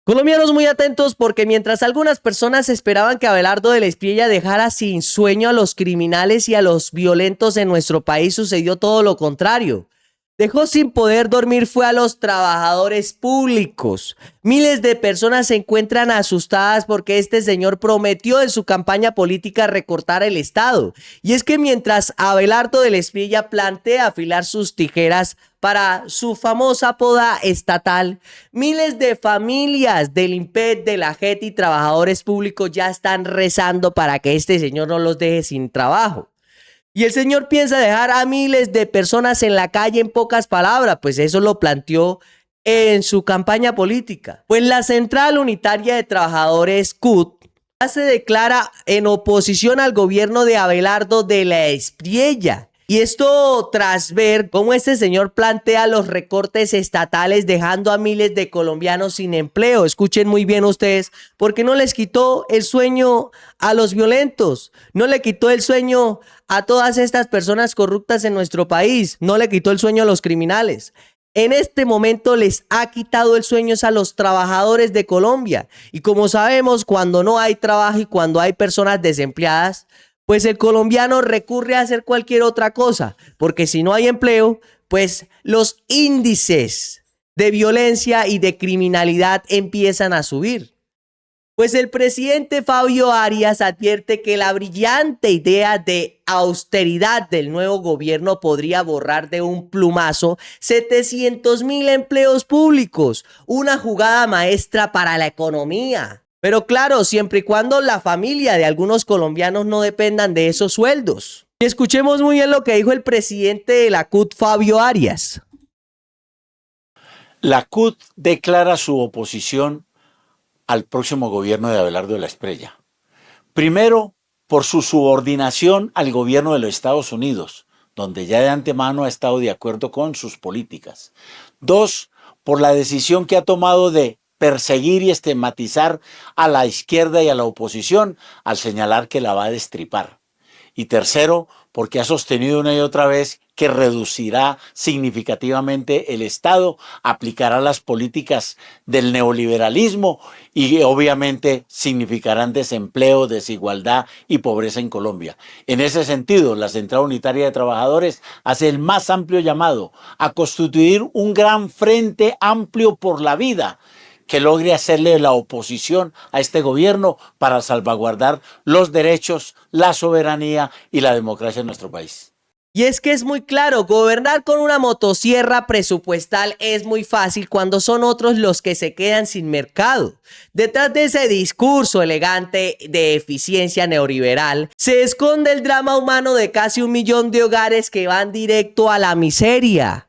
Colombianos muy atentos porque mientras algunas personas esperaban que Abelardo de la Espriella dejara sin sueño a los criminales y a los violentos en nuestro país, sucedió todo lo contrario. Dejó sin poder dormir fue a los trabajadores públicos. Miles de personas se encuentran asustadas porque este señor prometió en su campaña política recortar el Estado. Y es que mientras Abelardo de la Espriella plantea afilar sus tijeras para su famosa poda estatal, miles de familias del IMPET, de la JET y trabajadores públicos ya están rezando para que este señor no los deje sin trabajo. Y el señor piensa dejar a miles de personas en la calle, en pocas palabras, pues eso lo planteó en su campaña política. Pues la Central Unitaria de Trabajadores CUT ya se declara en oposición al gobierno de Abelardo de la Espriella. Y esto tras ver cómo este señor plantea los recortes estatales dejando a miles de colombianos sin empleo. Escuchen muy bien ustedes, porque no les quitó el sueño a los violentos, no le quitó el sueño a todas estas personas corruptas en nuestro país, no le quitó el sueño a los criminales. En este momento les ha quitado el sueño a los trabajadores de Colombia. Y como sabemos, cuando no hay trabajo y cuando hay personas desempleadas, pues el colombiano recurre a hacer cualquier otra cosa, porque si no hay empleo, pues los índices de violencia y de criminalidad empiezan a subir. Pues el presidente Fabio Arias advierte que la brillante idea de austeridad del nuevo gobierno podría borrar de un plumazo 700.000 empleos públicos, una jugada maestra para la economía. Pero claro, siempre y cuando la familia de algunos colombianos no dependan de esos sueldos. Y escuchemos muy bien lo que dijo el presidente de la CUT, Fabio Arias. La CUT declara su oposición al próximo gobierno de Abelardo de la Espriella. Primero, por su subordinación al gobierno de los Estados Unidos, donde ya de antemano ha estado de acuerdo con sus políticas. Dos, por la decisión que ha tomado de perseguir y estigmatizar a la izquierda y a la oposición al señalar que la va a destripar. Y tercero, porque ha sostenido una y otra vez que reducirá significativamente el Estado, aplicará las políticas del neoliberalismo y obviamente significarán desempleo, desigualdad y pobreza en Colombia. En ese sentido, la Central Unitaria de Trabajadores hace el más amplio llamado a constituir un gran frente amplio por la vida que logre hacerle la oposición a este gobierno para salvaguardar los derechos, la soberanía y la democracia en nuestro país. Y es que es muy claro, gobernar con una motosierra presupuestal es muy fácil cuando son otros los que se quedan sin mercado. Detrás de ese discurso elegante de eficiencia neoliberal se esconde el drama humano de casi 1 millón de hogares que van directo a la miseria.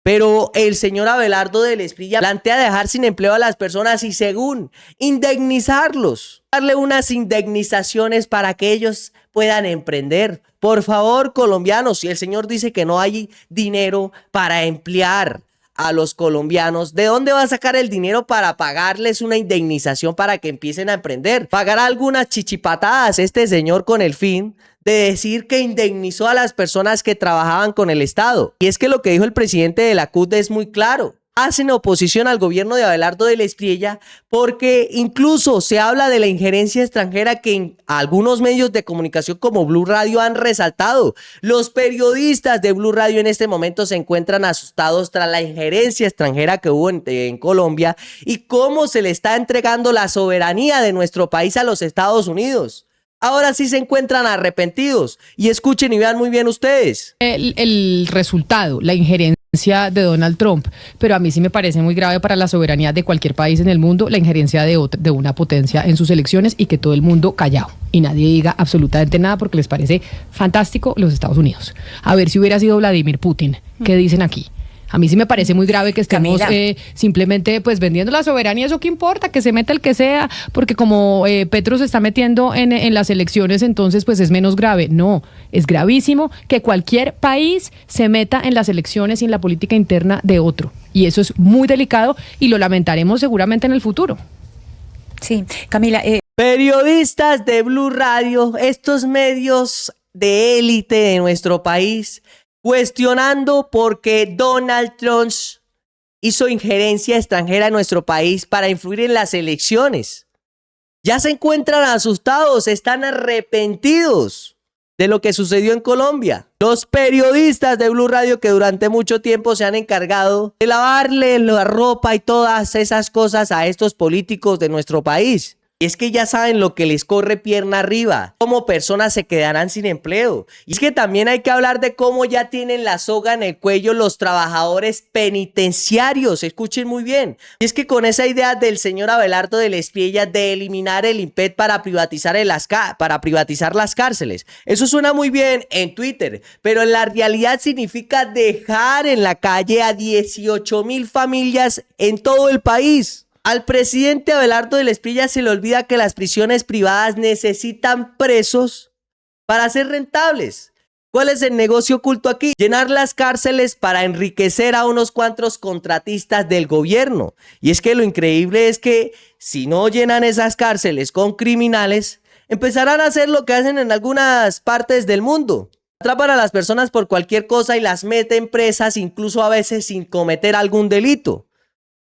Pero el señor Abelardo de la Espriella plantea dejar sin empleo a las personas y según indemnizarlos, darle unas indemnizaciones para que ellos puedan emprender. Por favor, colombianos, si el señor dice que no hay dinero para emplear a los colombianos, ¿de dónde va a sacar el dinero para pagarles una indemnización para que empiecen a emprender? Pagará algunas chichipatadas este señor con el fin de decir que indemnizó a las personas que trabajaban con el Estado. Y es que lo que dijo el presidente de la CUT es muy claro. Hacen oposición al gobierno de Abelardo de la Espriella porque incluso se habla de la injerencia extranjera que en algunos medios de comunicación como Blue Radio han resaltado. Los periodistas de Blue Radio en este momento se encuentran asustados tras la injerencia extranjera que hubo en Colombia y cómo se le está entregando la soberanía de nuestro país a los Estados Unidos. Ahora sí se encuentran arrepentidos. Y escuchen y vean muy bien ustedes. El resultado, la injerencia de Donald Trump, pero a mí sí me parece muy grave para la soberanía de cualquier país en el mundo la injerencia de una potencia en sus elecciones y que todo el mundo callado y nadie diga absolutamente nada porque les parece fantástico los Estados Unidos. A ver si hubiera sido Vladimir Putin, ¿qué dicen aquí? A mí sí me parece muy grave que estemos simplemente pues vendiendo la soberanía. ¿Eso qué importa? Que se meta el que sea, porque como Petro se está metiendo en las elecciones, entonces pues es menos grave. No, es gravísimo que cualquier país se meta en las elecciones y en la política interna de otro. Y eso es muy delicado y lo lamentaremos seguramente en el futuro. Sí, Camila. Periodistas de Blue Radio, estos medios de élite de nuestro país, cuestionando por qué Donald Trump hizo injerencia extranjera en nuestro país para influir en las elecciones. Ya se encuentran asustados, están arrepentidos de lo que sucedió en Colombia. Los periodistas de Blue Radio que durante mucho tiempo se han encargado de lavarle la ropa y todas esas cosas a estos políticos de nuestro país. Y es que ya saben lo que les corre pierna arriba, cómo personas se quedarán sin empleo. Y es que también hay que hablar de cómo ya tienen la soga en el cuello los trabajadores penitenciarios. Escuchen muy bien. Y es que con esa idea del señor Abelardo del Espiella de eliminar el IMPET para privatizar las cárceles, eso suena muy bien en Twitter, pero en la realidad significa dejar en la calle a 18,000 familias en todo el país. Al presidente Abelardo del Espiella se le olvida que las prisiones privadas necesitan presos para ser rentables. ¿Cuál es el negocio oculto aquí? Llenar las cárceles para enriquecer a unos cuantos contratistas del gobierno. Y es que lo increíble es que si no llenan esas cárceles con criminales, empezarán a hacer lo que hacen en algunas partes del mundo. Atrapan a las personas por cualquier cosa y las meten presas, incluso a veces sin cometer algún delito.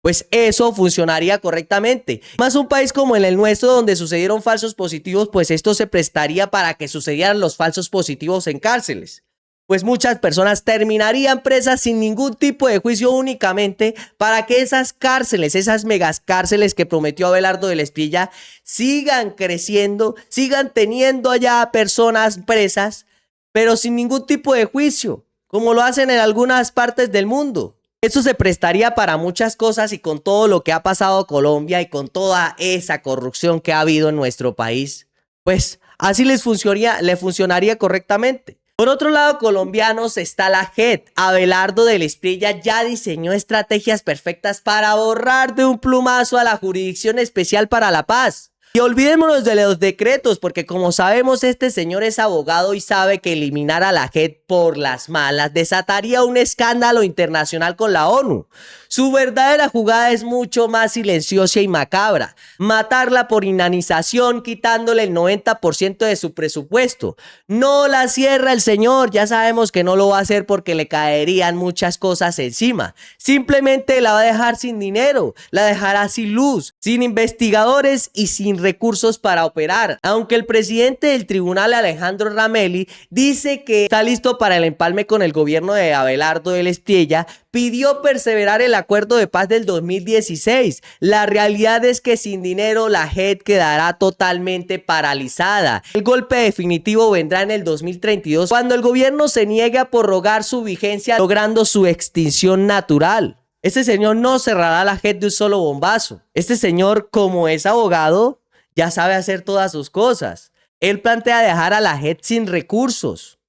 Pues eso funcionaría correctamente. Más un país como el nuestro donde sucedieron falsos positivos, pues esto se prestaría para que sucedieran los falsos positivos en cárceles. Pues muchas personas terminarían presas sin ningún tipo de juicio únicamente para que esas cárceles, esas megacárceles que prometió Abelardo del Espiella sigan creciendo, sigan teniendo allá personas presas, pero sin ningún tipo de juicio, como lo hacen en algunas partes del mundo. Eso se prestaría para muchas cosas y con todo lo que ha pasado a Colombia y con toda esa corrupción que ha habido en nuestro país, pues así le funcionaría correctamente. Por otro lado, colombianos, está la JEP. Abelardo del Espiella ya diseñó estrategias perfectas para borrar de un plumazo a la Jurisdicción Especial para la Paz. Y olvidémonos de los decretos, porque como sabemos, este señor es abogado y sabe que eliminar a la JEP por las malas desataría un escándalo internacional con la ONU. Su verdadera jugada es mucho más silenciosa y macabra: matarla por inhabilitación, quitándole el 90% de su presupuesto. No la cierra el señor, ya sabemos que no lo va a hacer porque le caerían muchas cosas encima. Simplemente la va a dejar sin dinero, la dejará sin luz, sin investigadores y sin recursos para operar. Aunque el presidente del tribunal, Alejandro Ramelli, dice que está listo para el empalme con el gobierno de Abelardo del Espiella, pidió perseverar el acuerdo de paz del 2016. La realidad es que sin dinero la JEP quedará totalmente paralizada. El golpe definitivo vendrá en el 2032, cuando el gobierno se niegue a prorrogar su vigencia, logrando su extinción natural. Este señor no cerrará la JEP de un solo bombazo. Este señor, como es abogado, ya sabe hacer todas sus cosas. Él plantea dejar a la JEP sin recursos.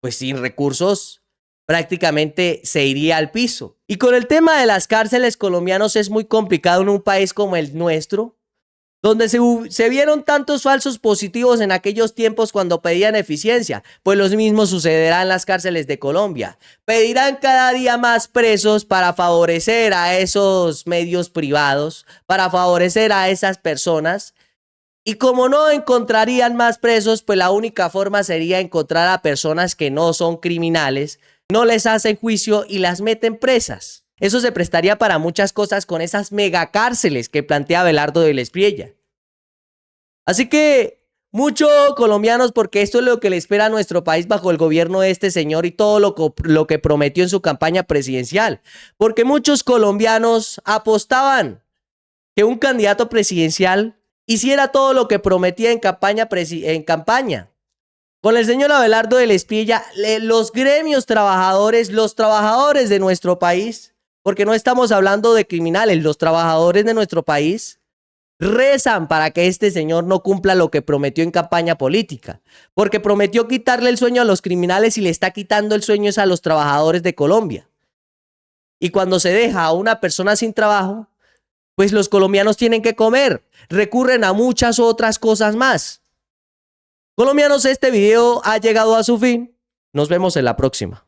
Pues sin recursos prácticamente se iría al piso. Y con el tema de las cárceles, colombianos, es muy complicado en un país como el nuestro, donde se vieron tantos falsos positivos en aquellos tiempos cuando pedían eficiencia. Pues lo mismo sucederá en las cárceles de Colombia. Pedirán cada día más presos para favorecer a esos medios privados, para favorecer a esas personas. Y como no encontrarían más presos, pues la única forma sería encontrar a personas que no son criminales, no les hacen juicio y las meten presas. Eso se prestaría para muchas cosas con esas megacárceles que plantea Abelardo del Espiella. Así que mucho, colombianos, porque esto es lo que le espera a nuestro país bajo el gobierno de este señor y todo lo que prometió en su campaña presidencial. Porque muchos colombianos apostaban que un candidato presidencial hiciera todo lo que prometía en campaña. Con el señor Abelardo del Espiella, los gremios trabajadores, los trabajadores de nuestro país, porque no estamos hablando de criminales, los trabajadores de nuestro país rezan para que este señor no cumpla lo que prometió en campaña política, porque prometió quitarle el sueño a los criminales y le está quitando el sueño a los trabajadores de Colombia. Y cuando se deja a una persona sin trabajo, pues los colombianos tienen que comer, recurren a muchas otras cosas más. Colombianos, este video ha llegado a su fin. Nos vemos en la próxima.